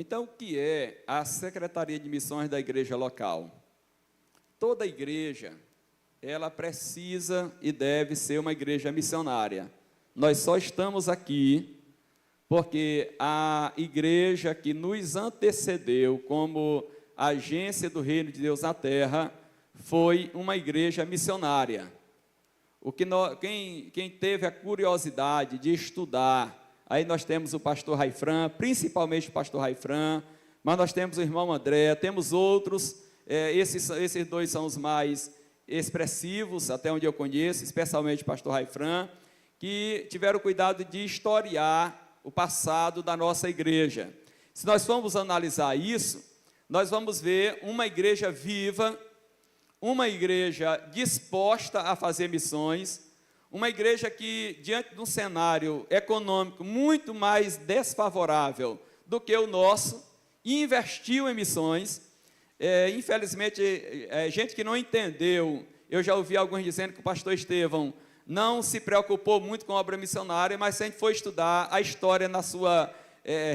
Então, o que é a Secretaria de Missões da igreja local? Toda igreja, ela precisa e deve ser uma igreja missionária. Nós só estamos aqui porque a igreja que nos antecedeu como agência do Reino de Deus na Terra foi uma igreja missionária. Quem teve a curiosidade de estudar, aí nós temos o pastor Raifran, principalmente o pastor Raifran, mas nós temos o irmão André, temos outros, esses dois são os mais expressivos, até onde eu conheço, especialmente o pastor Raifran, que tiveram cuidado de historiar o passado da nossa igreja. Se nós formos analisar isso, nós vamos ver uma igreja viva, uma igreja disposta a fazer missões, uma igreja que, diante de um cenário econômico muito mais desfavorável do que o nosso, investiu em missões. Infelizmente, gente que não entendeu, eu já ouvi alguns dizendo que o pastor Estevão não se preocupou muito com a obra missionária, mas se a gente for estudar a história na sua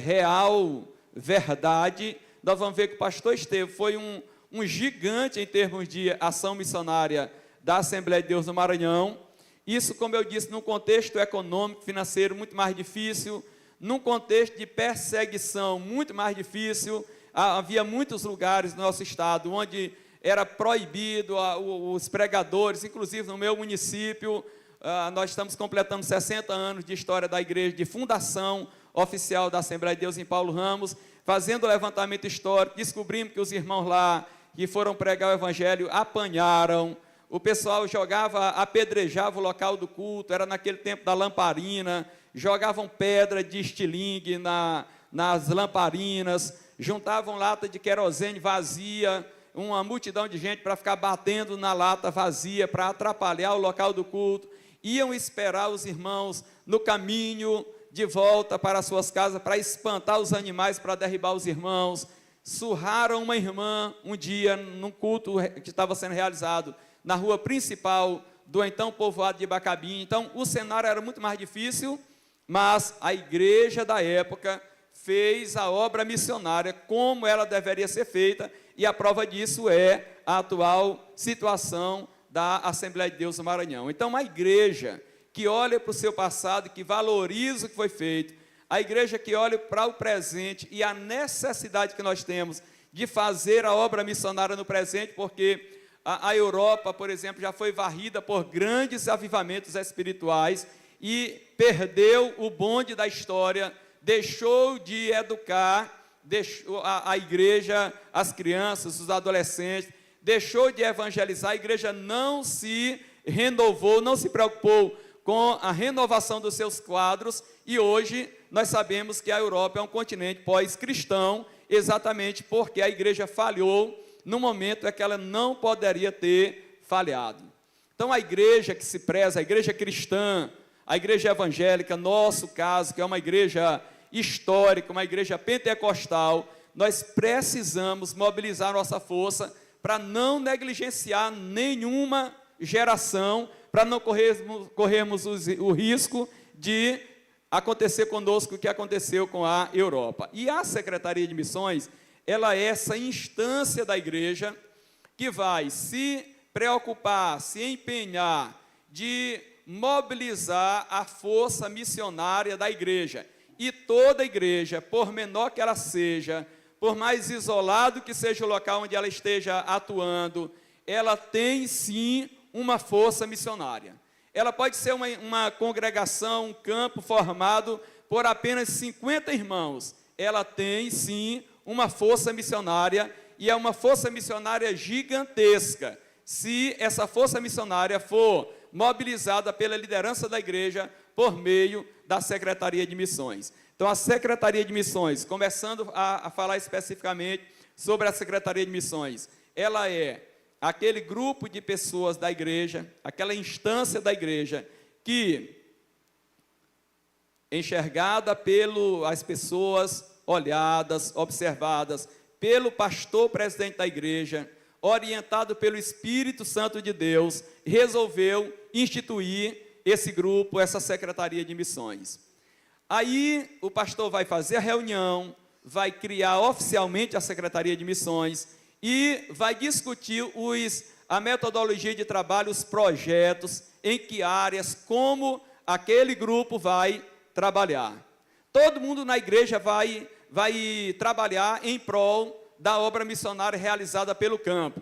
real verdade, nós vamos ver que o pastor Estevão foi um gigante em termos de ação missionária da Assembleia de Deus no Maranhão. Isso, como eu disse, num contexto econômico, financeiro muito mais difícil, num contexto de perseguição muito mais difícil. Havia muitos lugares no nosso estado onde era proibido os pregadores, inclusive no meu município. Nós estamos completando 60 anos de história da igreja, de fundação oficial da Assembleia de Deus em Paulo Ramos, fazendo o levantamento histórico, descobrimos que os irmãos lá que foram pregar o evangelho apanharam, o pessoal apedrejava o local do culto, era naquele tempo da lamparina, jogavam pedra de estilingue nas lamparinas, juntavam lata de querosene vazia, uma multidão de gente para ficar batendo na lata vazia, para atrapalhar o local do culto, iam esperar os irmãos no caminho de volta para as suas casas, para espantar os animais, para derribar os irmãos. Surraram uma irmã um dia, num culto que estava sendo realizado na rua principal do então povoado de Bacabim. Então, o cenário era muito mais difícil, mas a igreja da época fez a obra missionária como ela deveria ser feita, e a prova disso é a atual situação da Assembleia de Deus no Maranhão. Então, uma igreja que olha para o seu passado, que valoriza o que foi feito, a igreja que olha para o presente e a necessidade que nós temos de fazer a obra missionária no presente, porque a Europa, por exemplo, já foi varrida por grandes avivamentos espirituais e perdeu o bonde da história, deixou de educar, a igreja, as crianças, os adolescentes, deixou de evangelizar, a igreja não se renovou, não se preocupou com a renovação dos seus quadros, e hoje nós sabemos que a Europa é um continente pós-cristão, exatamente porque a igreja falhou no momento em que ela não poderia ter falhado. Então, a igreja que se preza, a igreja cristã, a igreja evangélica, nosso caso, que é uma igreja histórica, uma igreja pentecostal, nós precisamos mobilizar nossa força para não negligenciar nenhuma geração, para não corrermos o risco de acontecer conosco o que aconteceu com a Europa. E a Secretaria de Missões, ela é essa instância da igreja que vai se preocupar, se empenhar de mobilizar a força missionária da igreja. E toda igreja, por menor que ela seja, por mais isolado que seja o local onde ela esteja atuando, ela tem sim uma força missionária. Ela pode ser uma congregação, um campo formado por apenas 50 irmãos. Ela tem sim uma força missionária, e é uma força missionária gigantesca, se essa força missionária for mobilizada pela liderança da igreja por meio da Secretaria de Missões. Então, a Secretaria de Missões, começando a falar especificamente sobre a Secretaria de Missões, ela é aquele grupo de pessoas da igreja, aquela instância da igreja que, enxergada pelas pessoas, olhadas, observadas pelo pastor presidente da igreja, orientado pelo Espírito Santo de Deus, resolveu instituir esse grupo, essa Secretaria de Missões. Aí o pastor vai fazer a reunião, vai criar oficialmente a Secretaria de Missões e vai discutir a metodologia de trabalho, os projetos, em que áreas, como aquele grupo vai trabalhar. Todo mundo na igreja vai trabalhar em prol da obra missionária realizada pelo campo.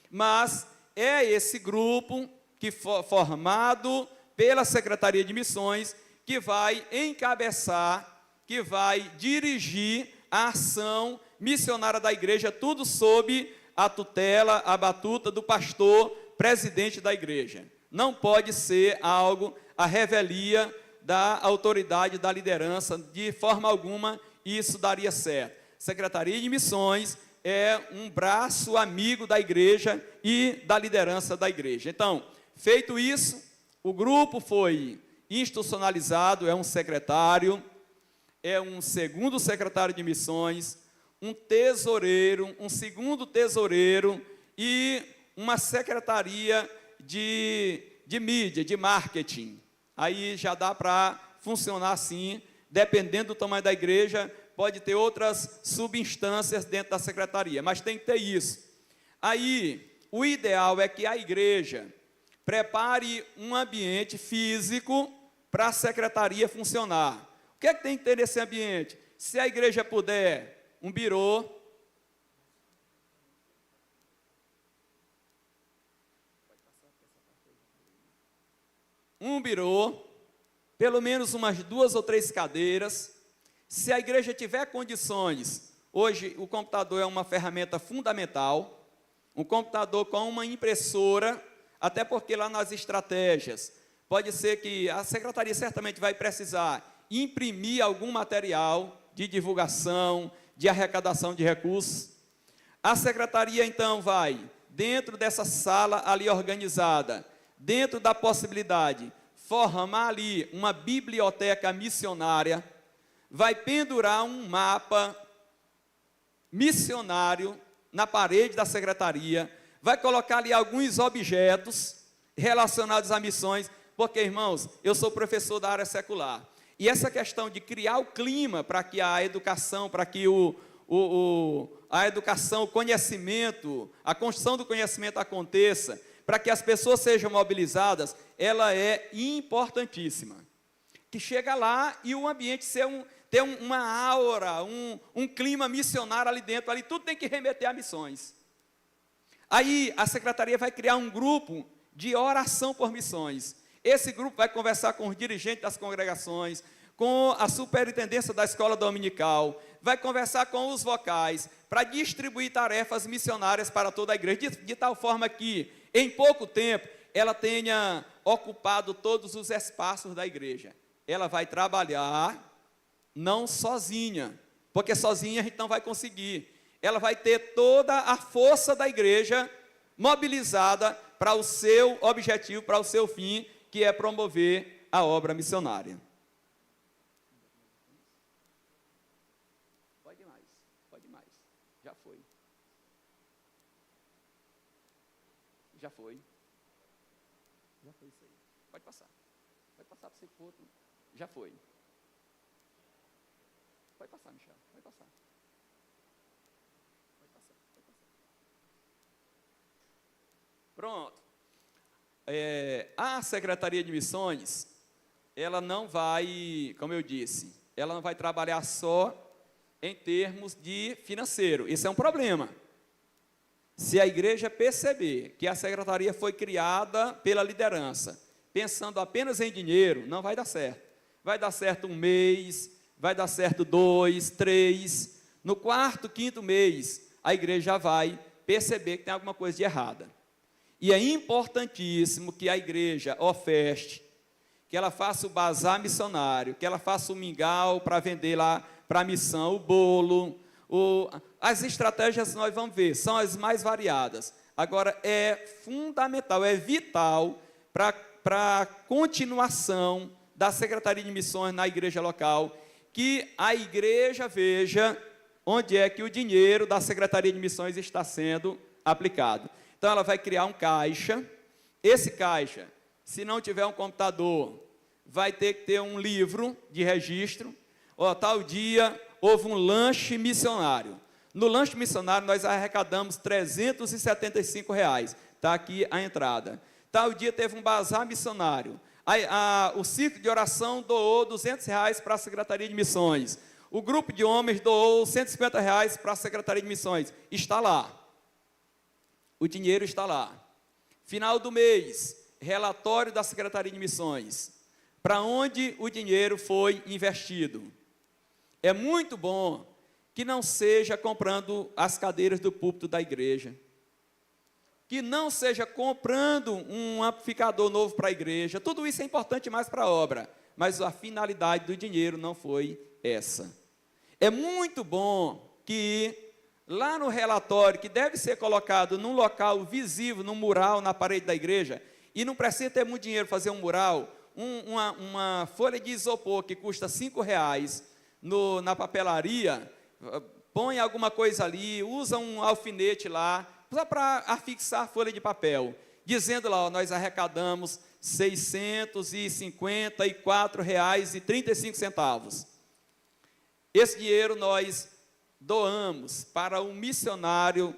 Mas é esse grupo que formado pela Secretaria de Missões que vai encabeçar, que vai dirigir a ação missionária da igreja, tudo sob a tutela, a batuta do pastor, presidente da igreja. Não pode ser algo à revelia da autoridade, da liderança, de forma alguma isso daria certo. Secretaria de Missões é um braço amigo da igreja e da liderança da igreja. Então, feito isso, o grupo foi institucionalizado, é um secretário, é um segundo secretário de missões, um tesoureiro, um segundo tesoureiro e uma secretaria de mídia, de marketing. Aí já dá para funcionar assim, dependendo do tamanho da igreja, pode ter outras subinstâncias dentro da secretaria, mas tem que ter isso. Aí, o ideal é que a igreja prepare um ambiente físico para a secretaria funcionar. O que é que tem que ter nesse ambiente? Se a igreja puder, um birô, pelo menos umas 2 ou 3 cadeiras. Se a igreja tiver condições, hoje o computador é uma ferramenta fundamental, um computador com uma impressora, até porque lá nas estratégias, pode ser que a secretaria certamente vai precisar imprimir algum material de divulgação, de arrecadação de recursos. A secretaria, então, vai, dentro dessa sala ali organizada, dentro da possibilidade, formar ali uma biblioteca missionária, vai pendurar um mapa missionário na parede da secretaria, vai colocar ali alguns objetos relacionados a missões, porque, irmãos, eu sou professor da área secular, e essa questão de criar o clima para que a educação, para que a educação, o conhecimento, a construção do conhecimento aconteça, para que as pessoas sejam mobilizadas, ela é importantíssima. Que chega lá e o ambiente ter uma aura, um clima missionário ali dentro, ali tudo tem que remeter a missões. Aí a secretaria vai criar um grupo de oração por missões. Esse grupo vai conversar com os dirigentes das congregações, com a superintendência da escola dominical, vai conversar com os vocais, para distribuir tarefas missionárias para toda a igreja, de tal forma que, em pouco tempo, ela tenha ocupado todos os espaços da igreja. Ela vai trabalhar, não sozinha, porque sozinha a gente não vai conseguir. Ela vai ter toda a força da igreja mobilizada para o seu objetivo, para o seu fim, que é promover a obra missionária. Pode mais, já foi. Já foi isso aí, pode passar para você que outro, já foi. Pode passar, Michel, pode passar. Pronto. A Secretaria de Missões, ela não vai, como eu disse, ela não vai trabalhar só em termos de financeiro. Isso é um problema. Se a igreja perceber que a secretaria foi criada pela liderança, pensando apenas em dinheiro, não vai dar certo. Vai dar certo um mês, vai dar certo 2, 3. No 4º, 5º mês, a igreja já vai perceber que tem alguma coisa de errada. E é importantíssimo que a igreja oferte, que ela faça o bazar missionário, que ela faça o mingau para vender lá para a missão, o bolo, as estratégias nós vamos ver, são as mais variadas. Agora, é fundamental, é vital para a continuação da Secretaria de Missões na igreja local, que a igreja veja onde é que o dinheiro da Secretaria de Missões está sendo aplicado. Então, ela vai criar um caixa. Esse caixa, se não tiver um computador, vai ter que ter um livro de registro. Tal dia, houve um lanche missionário. No lanche missionário, nós arrecadamos R$375. Está aqui a entrada. Tal dia teve um bazar missionário. O círculo de oração doou R$200 para a Secretaria de Missões. O grupo de homens doou R$150 para a Secretaria de Missões. Está lá. O dinheiro está lá. Final do mês, relatório da Secretaria de Missões. Para onde o dinheiro foi investido? É muito bom que não seja comprando as cadeiras do púlpito da igreja, que não seja comprando um amplificador novo para a igreja. Tudo isso é importante mais para a obra, mas a finalidade do dinheiro não foi essa. É muito bom que lá no relatório, que deve ser colocado num local visível, num mural na parede da igreja, e não precisa ter muito dinheiro para fazer um mural, uma folha de isopor que custa R$5 na papelaria, põe alguma coisa ali, usa um alfinete lá, só para afixar a folha de papel, dizendo lá, ó, nós arrecadamos R$654,35. Esse dinheiro nós doamos para um missionário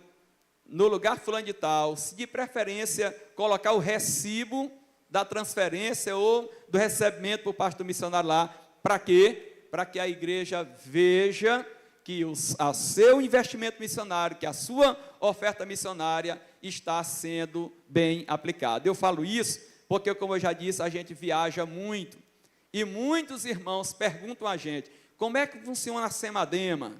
no lugar fulano de tal, se de preferência colocar o recibo da transferência ou do recebimento por parte do missionário lá. Para quê? Para que a igreja veja que o seu investimento missionário, que a sua oferta missionária está sendo bem aplicada. Eu falo isso porque, como eu já disse, a gente viaja muito. E muitos irmãos perguntam a gente, como é que funciona a Semadema?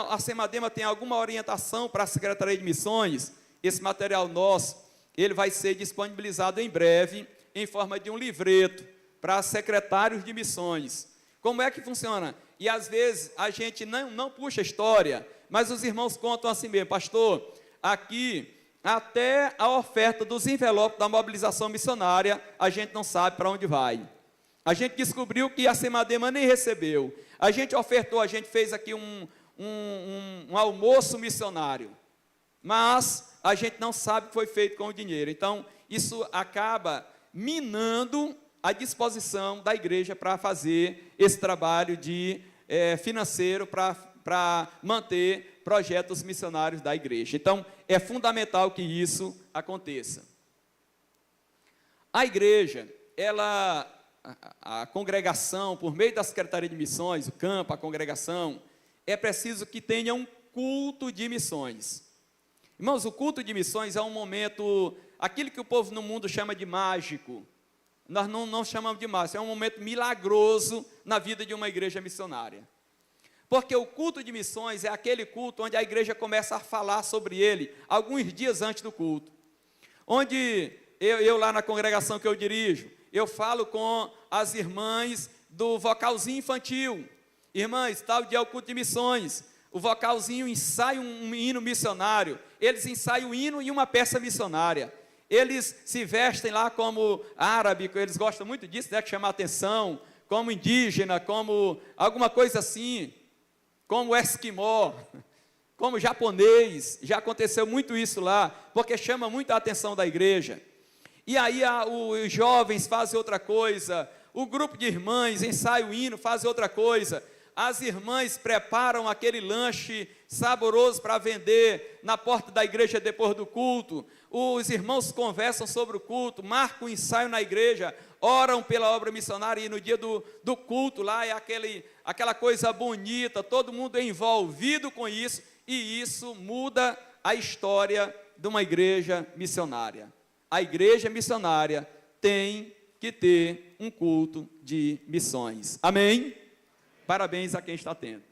A Semadema tem alguma orientação para a Secretaria de Missões? Esse material nosso, ele vai ser disponibilizado em breve, em forma de um livreto, para secretários de missões. Como é que funciona? E às vezes a gente não puxa história, mas os irmãos contam assim mesmo, pastor, aqui até a oferta dos envelopes da mobilização missionária, a gente não sabe para onde vai. A gente descobriu que a Semadema nem recebeu. A gente ofertou, a gente fez aqui um almoço missionário, mas a gente não sabe o que foi feito com o dinheiro. Então, isso acaba minando a disposição da igreja para fazer esse trabalho de financeiro para manter projetos missionários da igreja. Então, é fundamental que isso aconteça. A igreja, a congregação, por meio da Secretaria de Missões, o campo, a congregação, é preciso que tenha um culto de missões. Irmãos, o culto de missões é um momento, aquilo que o povo no mundo chama de mágico, nós não chamamos de mágico, é um momento milagroso na vida de uma igreja missionária. Porque o culto de missões é aquele culto onde a igreja começa a falar sobre ele, alguns dias antes do culto. Onde eu lá na congregação que eu dirijo, eu falo com as irmãs do vocalzinho infantil. Irmãs, tal dia é o culto de missões. O vocalzinho ensaia um hino missionário. Eles ensaiam um hino e uma peça missionária. Eles se vestem lá como árabe, eles gostam muito disso, né, que chama a atenção, como indígena, como alguma coisa assim, como esquimó, como japonês. Já aconteceu muito isso lá, porque chama muito a atenção da igreja. E aí os jovens fazem outra coisa, o grupo de irmãs ensaia o hino, fazem outra coisa. As irmãs preparam aquele lanche saboroso para vender na porta da igreja depois do culto. Os irmãos conversam sobre o culto, marcam um ensaio na igreja, oram pela obra missionária, e no dia do culto lá é aquela coisa bonita, todo mundo é envolvido com isso, e isso muda a história de uma igreja missionária. A igreja missionária tem que ter um culto de missões. Amém? Parabéns a quem está tendo.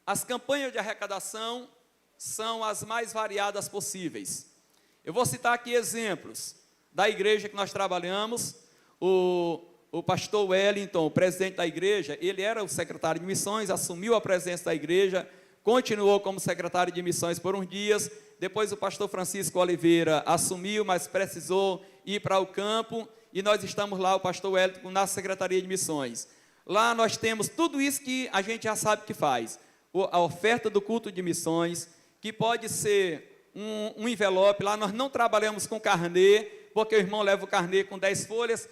As campanhas de arrecadação são as mais variadas possíveis. Eu vou citar aqui exemplos da igreja que nós trabalhamos. O pastor Wellington, o presidente da igreja, ele era o secretário de missões, assumiu a presença da igreja, continuou como secretário de missões por uns dias. Depois o pastor Francisco Oliveira assumiu, mas precisou ir para o campo, e nós estamos lá, o pastor Wellington, na Secretaria de Missões. Lá nós temos tudo isso que a gente já sabe que faz. A oferta do culto de missões, que pode ser um envelope. Lá nós não trabalhamos com carnê, porque o irmão leva o carnê com 10 folhas,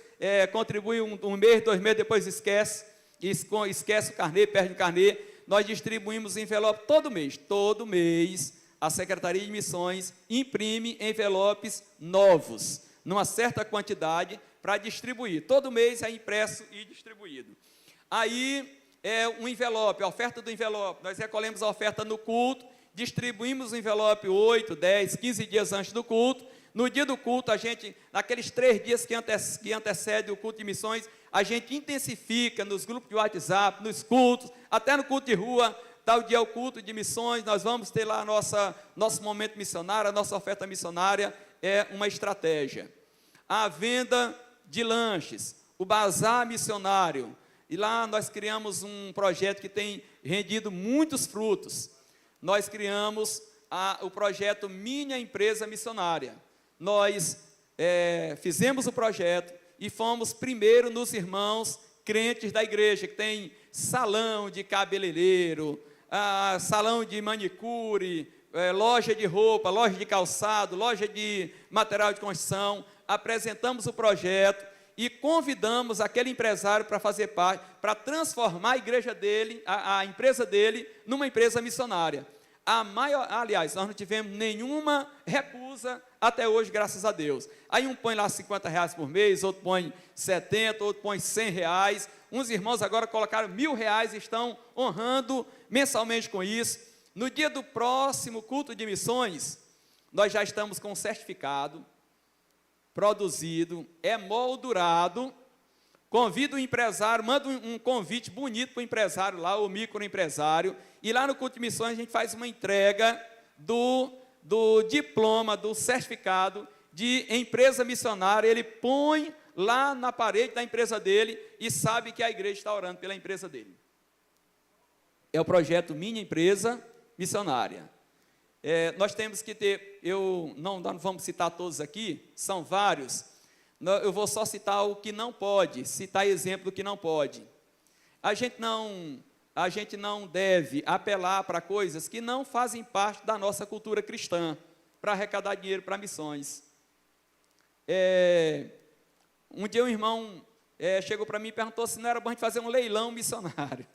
contribui um mês, 2 meses, depois esquece o carnê, perde o carnê. Nós distribuímos envelope todo mês, a Secretaria de Missões imprime envelopes novos, numa certa quantidade, para distribuir. Todo mês é impresso e distribuído. Aí, um envelope, a oferta do envelope, nós recolhemos a oferta no culto, distribuímos o envelope 8, 10, 15 dias antes do culto. No dia do culto, a gente, naqueles 3 dias que antecedem o culto de missões, a gente intensifica nos grupos de WhatsApp, nos cultos, até no culto de rua. Tal dia é o culto de missões, nós vamos ter lá nosso momento missionário, a nossa oferta missionária é uma estratégia. A venda de lanches, o bazar missionário, e lá nós criamos um projeto que tem rendido muitos frutos. Nós criamos o projeto Minha Empresa Missionária. Nós fizemos o projeto e fomos primeiro nos irmãos crentes da igreja, que tem salão de cabeleireiro, salão de manicure, loja de roupa, loja de calçado, loja de material de construção. Apresentamos o projeto e convidamos aquele empresário para fazer parte, para transformar a igreja dele, a empresa dele, numa empresa missionária. Aliás, nós não tivemos nenhuma recusa até hoje, graças a Deus. Aí um põe lá R$50 por mês, outro põe 70, outro põe R$100. Uns irmãos agora colocaram R$1.000 e estão honrando mensalmente com isso. No dia do próximo culto de missões, nós já estamos com um certificado produzido, moldurado. Convido o empresário, manda um convite bonito para o empresário lá, o microempresário, e lá no culto de missões a gente faz uma entrega do diploma, do certificado de empresa missionária. Ele põe lá na parede da empresa dele e sabe que a igreja está orando pela empresa dele. É o projeto Minha Empresa Missionária. Nós temos que ter, nós não vamos citar todos aqui, são vários. Eu vou só citar o que não pode, citar exemplo do que não pode. A gente não deve apelar para coisas que não fazem parte da nossa cultura cristã, para arrecadar dinheiro para missões. Um dia um irmão chegou para mim e perguntou se não era bom a gente fazer um leilão missionário.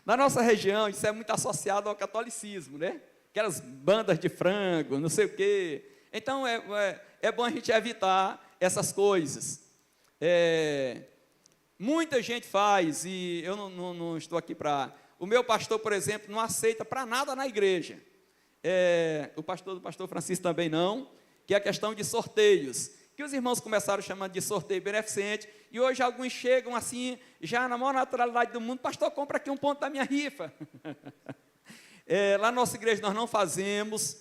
Na nossa região, isso é muito associado ao catolicismo, né? Aquelas bandas de frango, não sei o quê. Então, é bom a gente evitar essas coisas. Muita gente faz, e eu não estou aqui para... O meu pastor, por exemplo, não aceita para nada na igreja. O pastor do pastor Francisco também não, que é a questão de sorteios, que os irmãos começaram chamando de sorteio beneficente, e hoje alguns chegam assim, já na maior naturalidade do mundo: pastor, compra aqui um ponto da minha rifa. Lá na nossa igreja nós não fazemos,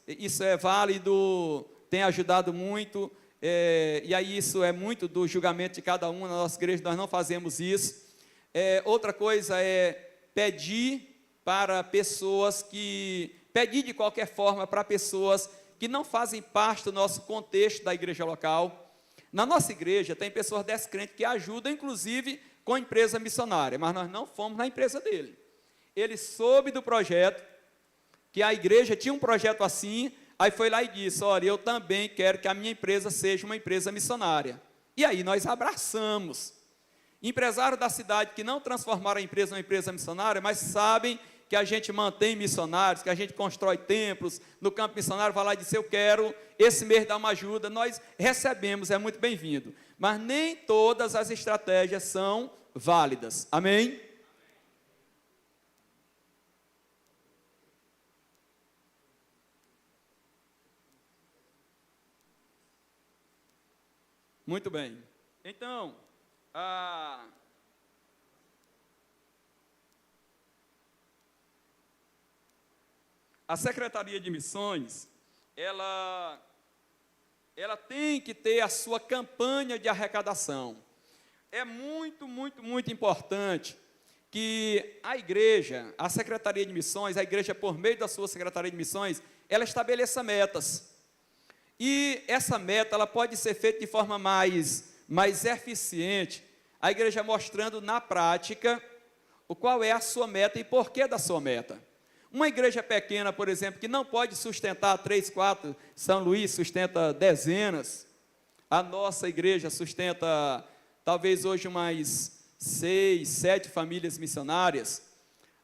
isso é válido, tem ajudado muito, e aí isso é muito do julgamento de cada um. Na nossa igreja nós não fazemos isso. Outra coisa é pedir para pessoas pedir de qualquer forma para pessoas que não fazem parte do nosso contexto da igreja local. Na nossa igreja tem pessoas descrentes que ajudam, inclusive, com a empresa missionária, mas nós não fomos na empresa dele. Ele soube do projeto, que a igreja tinha um projeto assim, aí foi lá e disse: olha, eu também quero que a minha empresa seja uma empresa missionária. E aí nós abraçamos. Empresários da cidade que não transformaram a empresa numa empresa missionária, mas sabem que a gente mantém missionários, que a gente constrói templos no campo missionário, vai lá e diz: eu quero esse mês dar uma ajuda. Nós recebemos, é muito bem-vindo, mas nem todas as estratégias são válidas. Amém? Muito bem. Então, a Secretaria de Missões, ela tem que ter a sua campanha de arrecadação. É muito, muito, muito importante que a igreja, a Secretaria de Missões, a igreja, por meio da sua Secretaria de Missões, ela estabeleça metas. E essa meta, ela pode ser feita de forma mais eficiente, a igreja mostrando na prática qual é a sua meta e porquê da sua meta. Uma igreja pequena, por exemplo, que não pode sustentar 3, 4, São Luís sustenta dezenas, a nossa igreja sustenta talvez hoje mais 6, 7 famílias missionárias,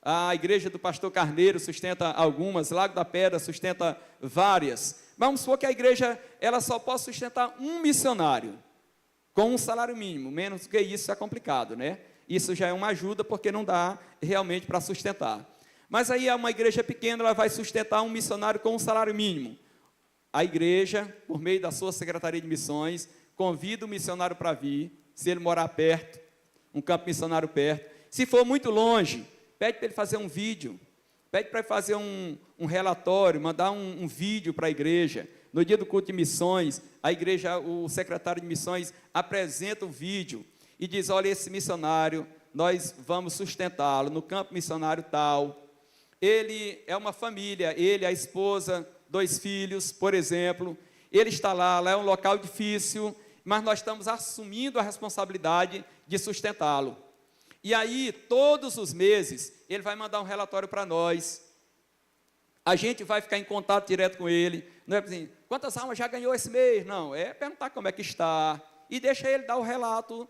a igreja do pastor Carneiro sustenta algumas, Lago da Pedra sustenta várias. Vamos supor que a igreja ela só pode sustentar um missionário, com um salário mínimo, menos do que isso é complicado, né? Isso já é uma ajuda, porque não dá realmente para sustentar. Mas aí uma igreja pequena, ela vai sustentar um missionário com um salário mínimo. A igreja, por meio da sua Secretaria de Missões, convida o missionário para vir, se ele morar perto, um campo missionário perto. Se for muito longe, pede para ele fazer um vídeo, pede para ele fazer um relatório, mandar um vídeo para a igreja. No dia do culto de missões, a igreja, o secretário de missões apresenta o vídeo e diz, olha, esse missionário, nós vamos sustentá-lo no campo missionário tal. Ele é uma família, ele, a esposa, 2 filhos, por exemplo. Ele está lá é um local difícil, mas nós estamos assumindo a responsabilidade de sustentá-lo. E aí, todos os meses, ele vai mandar um relatório para nós. A gente vai ficar em contato direto com ele. Não é assim, quantas almas já ganhou esse mês? Não, é perguntar como é que está. E deixa ele dar o relato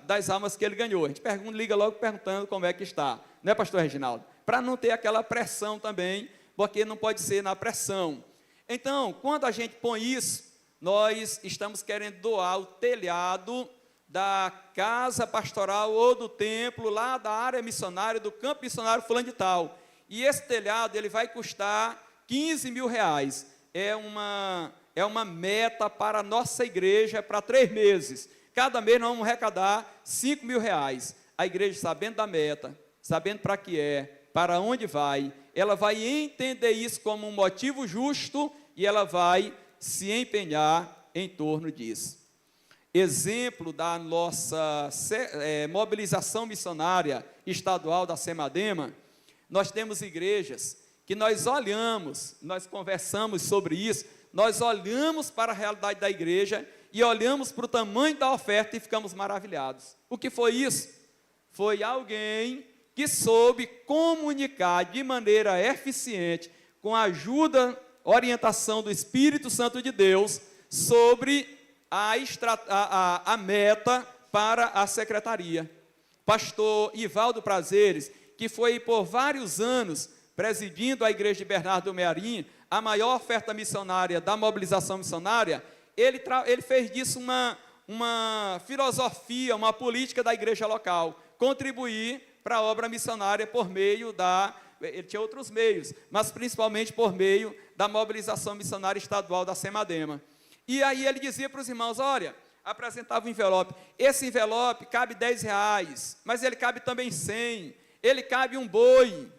das almas que ele ganhou. A gente liga logo perguntando como é que está. Não é, pastor Reginaldo? Para não ter aquela pressão também, porque não pode ser na pressão. Então, quando a gente põe isso, nós estamos querendo doar o telhado da casa pastoral ou do templo, lá da área missionária, do campo missionário fulano de tal. E esse telhado, ele vai custar 15 mil reais. É uma meta para a nossa igreja, para 3 meses. Cada mês nós vamos arrecadar 5 mil reais. A igreja, sabendo da meta, sabendo para que é, para onde vai, ela vai entender isso como um motivo justo e ela vai se empenhar em torno disso. Exemplo da nossa mobilização missionária estadual da Semadema, nós temos igrejas que nós olhamos, nós conversamos sobre isso, nós olhamos para a realidade da igreja e olhamos para o tamanho da oferta e ficamos maravilhados. O que foi isso? Foi alguém que soube comunicar de maneira eficiente, com a ajuda, orientação do Espírito Santo de Deus, sobre a meta para a secretaria. Pastor Ivaldo Prazeres, que foi por vários anos presidindo a igreja de Bernardo do Mearim, a maior oferta missionária da mobilização missionária, ele fez disso uma filosofia, uma política da igreja local, contribuir para a obra missionária por meio ele tinha outros meios, mas principalmente por meio da mobilização missionária estadual da Semadema. E aí ele dizia para os irmãos, olha, apresentava um envelope, esse envelope cabe 10 reais, mas ele cabe também 100, ele cabe um boi,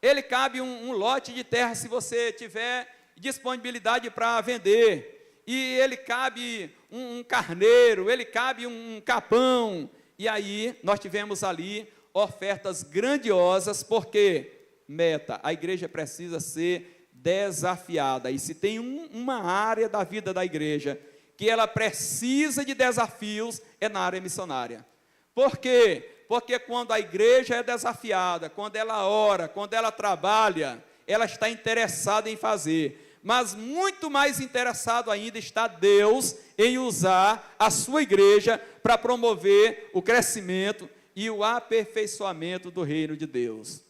ele cabe um lote de terra se você tiver disponibilidade para vender, e ele cabe um carneiro, ele cabe um capão. E aí nós tivemos ali ofertas grandiosas, porque meta, a igreja precisa ser desafiada, e se tem uma área da vida da igreja que ela precisa de desafios, é na área missionária. Por quê? Porque quando a igreja é desafiada, quando ela ora, quando ela trabalha, ela está interessada em fazer, mas muito mais interessado ainda está Deus em usar a sua igreja para promover o crescimento e o aperfeiçoamento do reino de Deus.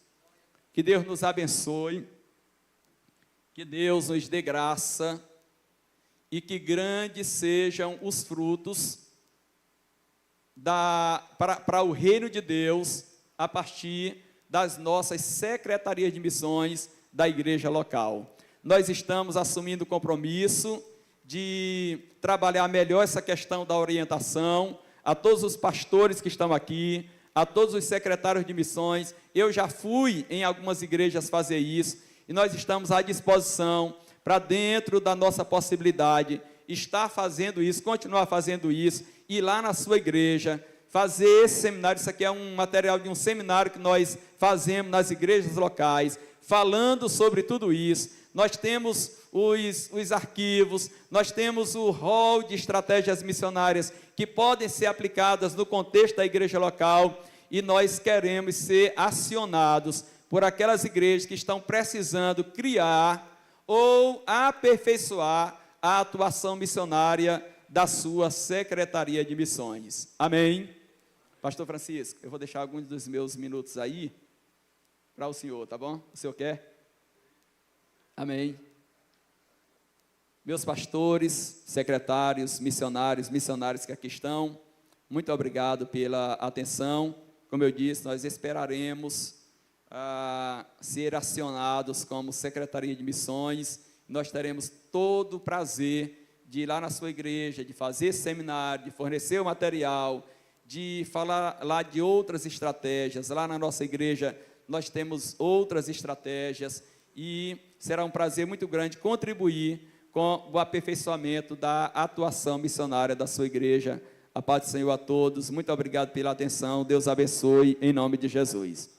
Que Deus nos abençoe, que Deus nos dê graça e que grandes sejam os frutos para o reino de Deus a partir das nossas secretarias de missões da igreja local. Nós estamos assumindo o compromisso de trabalhar melhor essa questão da orientação, a todos os pastores que estão aqui, a todos os secretários de missões. Eu já fui em algumas igrejas fazer isso, e nós estamos à disposição para, dentro da nossa possibilidade, estar fazendo isso, continuar fazendo isso, ir lá na sua igreja, fazer esse seminário. Isso aqui é um material de um seminário que nós fazemos nas igrejas locais, falando sobre tudo isso. Nós temos os arquivos, nós temos o rol de estratégias missionárias que podem ser aplicadas no contexto da igreja local, e nós queremos ser acionados por aquelas igrejas que estão precisando criar ou aperfeiçoar a atuação missionária da sua Secretaria de Missões. Amém? Pastor Francisco, eu vou deixar alguns dos meus minutos aí para o senhor, tá bom? O senhor quer? Amém. Meus pastores, secretários, missionários que aqui estão, muito obrigado pela atenção. Como eu disse, nós esperaremos ser acionados como Secretaria de Missões. Nós teremos todo o prazer de ir lá na sua igreja, de fazer seminário, de fornecer o material, de falar lá de outras estratégias. Lá na nossa igreja nós temos outras estratégias e será um prazer muito grande contribuir com o aperfeiçoamento da atuação missionária da sua igreja. A paz do Senhor a todos. Muito obrigado pela atenção. Deus abençoe em nome de Jesus.